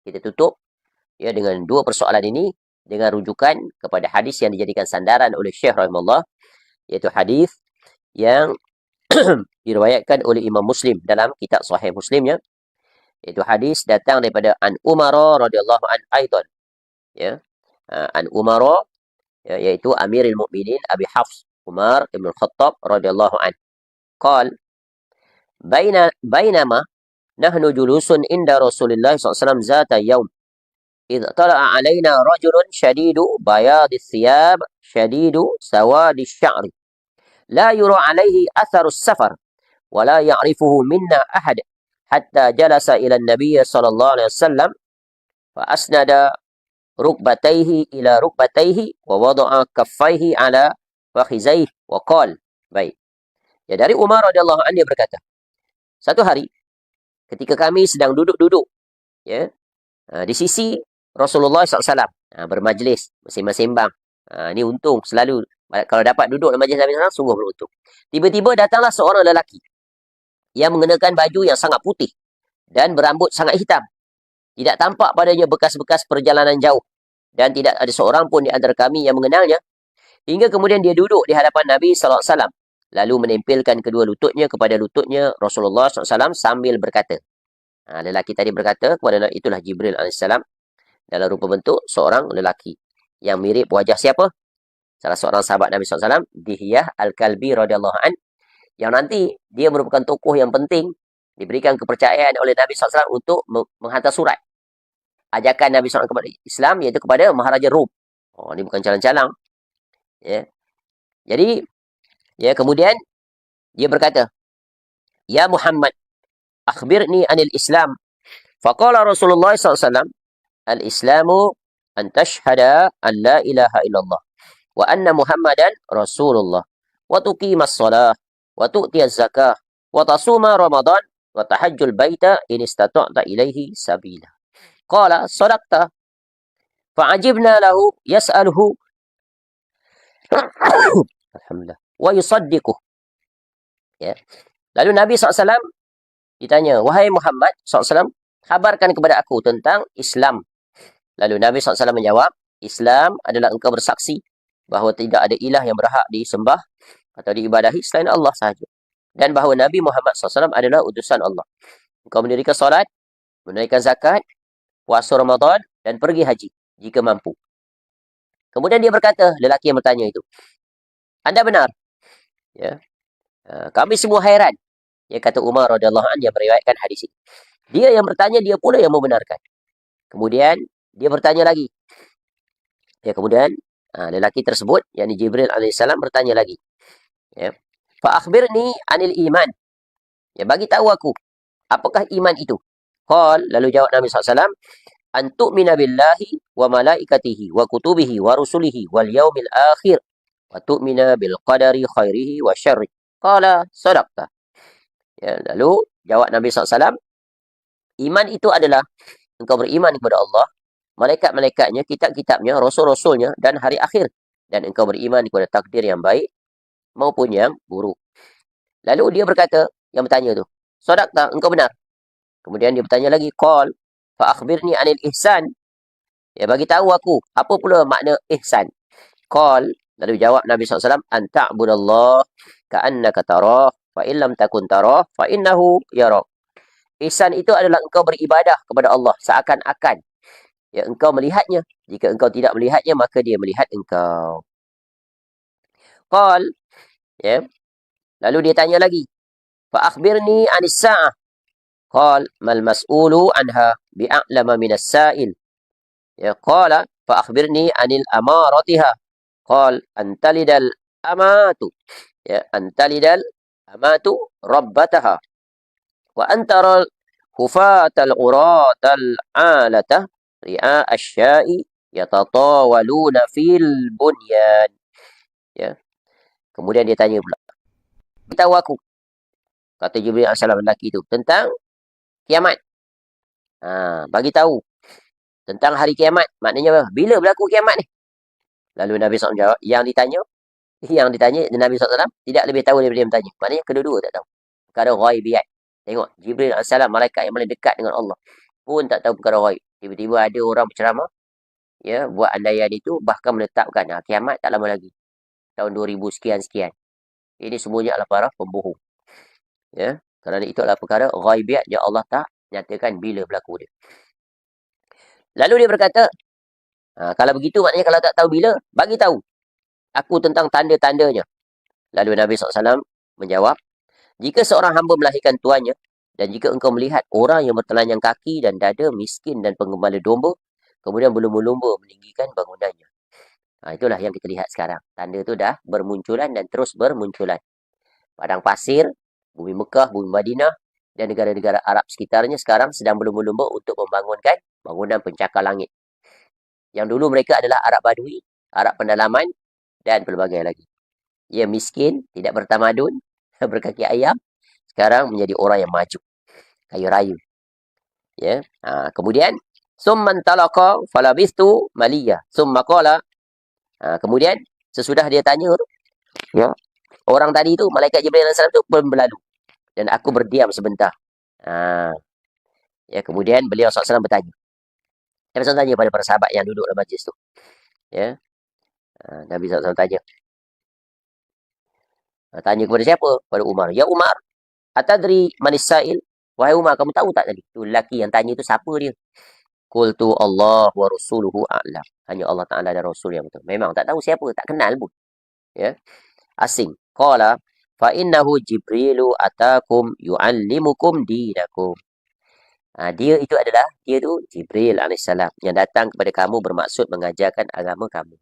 kita tutup ya dengan dua persoalan ini dengan rujukan kepada hadis yang dijadikan sandaran oleh Syekh rahimahullah, iaitu hadis yang diriwayatkan oleh Imam Muslim dalam kitab Sahih Muslimnya, iaitu hadis datang daripada An Umar radhiyallahu an aidan, ya. An Umar, ya, iaitu Amirul Mukminin Abi Hafs Umar Ibn Khattab radhiyallahu an. Qal bainama nahnu julusun inda Rasulillah SAW zata yaum idh tala'a alaina rajulun shadidu bayadis thiyab shadidu sawadis sya'ri la yura alaihi atharus safar wa la ya'rifuhu minna ahad hatta jalasa ila an-nabiy sallallahu alaihi wasallam fa asnada rukbatayhi ila rukbatayhi wa wada'a kaffayhi ala fakhizayhi wa qala. Baik. Ya, dari Umar radhiyallahu anhu dia berkata, satu hari ketika kami sedang duduk-duduk ya di sisi Rasulullah SAW, bermajlis, bersembang-sembang. Ini untung selalu kalau dapat duduk dalam majlis Nabi SAW, sungguh beruntung. Tiba-tiba datanglah seorang lelaki yang mengenakan baju yang sangat putih dan berambut sangat hitam. Tidak tampak padanya bekas-bekas perjalanan jauh dan tidak ada seorang pun di antara kami yang mengenalnya. Hingga kemudian dia duduk di hadapan Nabi SAW, lalu menempelkan kedua lututnya kepada lututnya Rasulullah SAW sambil berkata. Lelaki tadi berkata kepada itulah Jibril AS dalam rupa bentuk seorang lelaki yang mirip wajah siapa? Salah seorang sahabat Nabi SAW, Dihyah Al-Kalbi radhiyallahu an, yang nanti dia merupakan tokoh yang penting, diberikan kepercayaan oleh Nabi SAW untuk menghantar surat ajakan Nabi SAW kepada Islam, iaitu kepada Maharaja Rum. Ini bukan calang-calang. Ya. Jadi, ya, kemudian dia berkata, Ya Muhammad, akhbirni anil Islam. Faqala Rasulullah SAW, Al-Islamu an tashhada an la ilaha illallah wa anna Muhammadan Rasulullah wa tuqimas salah wa tu'tiyaz zakah wa tasuma Ramadan wa tahajjul baita in istata'ta ilaihi sabila. Qala sadaqta. Fa'ajibna lahu yas'aluhu alhamdulillah wa yusaddiquh. Ya. Lalu Nabi SAW ditanya, wahai Muhammad SAW, kabarkan kepada aku tentang Islam. Lalu Nabi SAW menjawab, Islam adalah engkau bersaksi bahawa tidak ada ilah yang berhak disembah atau diibadahi selain Allah sahaja. Dan bahawa Nabi Muhammad SAW adalah utusan Allah. Engkau mendirikan solat, menunaikan zakat, puasa Ramadan, dan pergi haji jika mampu. Kemudian dia berkata, lelaki yang bertanya itu, Anda benar. Ya. Kami semua hairan. Ya, kata Umar radhiyallahu anhu yang meriwayatkan hadis ini. Dia yang bertanya, dia pula yang membenarkan. Kemudian dia bertanya lagi. Ya, kemudian lelaki tersebut, yakni Jibril alaihissalam, bertanya lagi. Ya. Fa akhbirni anil iman. Ya, bagi tahu aku, apakah iman itu? Qal, lalu jawab Nabi SAW, an tu'mina billahi wa malaikatihi wa kutubihi wa rusulihi wal yaumil akhir wa tu'mina bil qadari khairihi wa syarri. Qala sadaqta. Ya, lalu jawab Nabi SAW, iman itu adalah engkau beriman kepada Allah, malaikat-malaikatnya, kitab-kitabnya, rasul-rasulnya, dan hari akhir. Dan engkau beriman kepada takdir yang baik maupun yang buruk. Lalu dia berkata, yang bertanya tu, sadaqta, engkau benar. Kemudian dia bertanya lagi, qal, fa akhbirni anil ihsan. Ya, bagi tahu aku, apa pula makna ihsan? Qal, lalu jawab Nabi SAW, an ta'budallah ka'annaka tarah, fa illam takun tarah, fa innahu yarak. Ihsan itu adalah engkau beribadah kepada Allah seakan-akan ya engkau melihatnya. Jika engkau tidak melihatnya, maka dia melihat engkau. Qal, ya. Lalu dia tanya lagi, fa akhbirni anis sa'ah. Qal, mal mas'ulu anha bi'a'lama minas sa'il. Ya, qala fa akhbirni anil amaratiha. Qal, antalidal amatu. Ya, antalidal amatu rabbataha. Wa antara hufatal uratal alata ri'a asya'i yatatawaluna fil bunyan. Ya. Kemudian dia tanya pula, beritahu aku, kata Jibril AS lelaki itu, tentang kiamat. Bagi tahu tentang hari kiamat. Maknanya bila berlaku kiamat ni? Lalu Nabi SAW jawab, yang ditanya Nabi SAW tidak lebih tahu daripada dia bertanya. Maknanya kedua-dua tak tahu. Perkara ghaibiyat. Tengok, Jibril AS, malaikat yang paling dekat dengan Allah, pun tak tahu perkara ghaib. Tiba-tiba ada orang berceramah, ya, buat andaian itu, bahkan menetapkan kiamat tak lama lagi. Tahun 2000 sekian-sekian. Ini semuanya adalah para pembohong. Ya, kerana itu adalah perkara ghaibiyat yang Allah tak nyatakan bila berlaku dia. Lalu dia berkata, kalau begitu maknanya kalau tak tahu bila, bagi tahu aku tentang tanda-tandanya. Lalu Nabi SAW menjawab, jika seorang hamba melahirkan tuannya, dan jika engkau melihat orang yang bertelanjang kaki dan dada, miskin dan penggembala domba, kemudian berlumba-lumba meninggikan bangunannya. Itulah yang kita lihat sekarang. Tanda itu dah bermunculan dan terus bermunculan. Padang pasir, bumi Mekah, bumi Madinah, dan negara-negara Arab sekitarnya sekarang sedang berlumba-lumba untuk membangunkan bangunan pencakar langit. Yang dulu mereka adalah Arab Badui, Arab pendalaman, dan pelbagai lagi. Ia miskin, tidak bertamadun, berkaki ayam, sekarang menjadi orang yang maju, kayu rayu. Ya. Kemudian, summan talaqa falabistu maliya. Summa qala. Kemudian, sesudah dia tanya tu, ya, orang tadi tu, malaikat Jibril AS tu pun berlalu. Dan aku berdiam sebentar. Ya, kemudian beliau SAW bertanya. Nabi SAW tanya pada para sahabat yang duduk dalam majlis tu. Ya. Nabi SAW tanya. Tanya kepada siapa? Pada Umar. Ya Umar, atadri manis sa'il? Wahai Umar, kamu tahu tak tadi? Tu lelaki yang tanya tu siapa dia? Qultu Allah wa rasuluhu a'lam. Hanya Allah Ta'ala dan Rasul yang betul. Memang tak tahu siapa, tak kenal pun. Ya. Asing. Qala fa innahu Jibrilu atakum yu'allimukum dinakum. Dia tu Jibril AS yang datang kepada kamu bermaksud mengajarkan agama kamu.